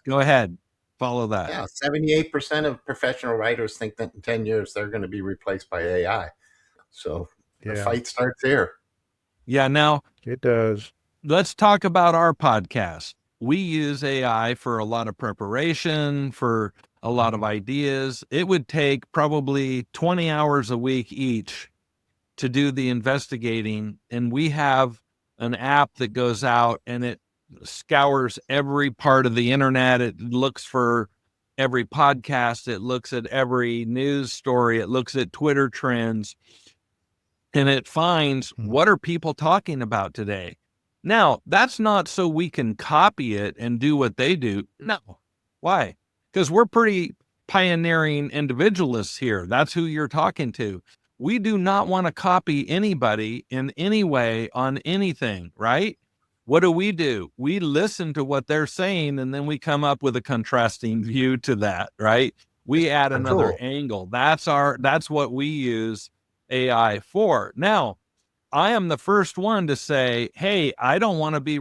Go ahead. Follow that. Yeah, 78% of professional writers think that in 10 years they're going to be replaced by AI. So the Yeah, fight starts here. Yeah. Now, it does. let's talk about our podcast. We use AI for a lot of preparation, for a lot of ideas. It would take probably 20 hours a week each to do the investigating. And we have an app that goes out and it scours every part of the internet. It looks for every podcast. It looks at every news story. It looks at Twitter trends and it finds what are people talking about today. Now, that's not so we can copy it and do what they do. No. Why? Because we're pretty pioneering individualists here. That's who you're talking to. We do not want to copy anybody in any way on anything, right? What do? We listen to what they're saying and then we come up with a contrasting view to that, right? We add another Cool. angle. That's what we use AI for. Now, I am the first one to say, hey, I don't want to be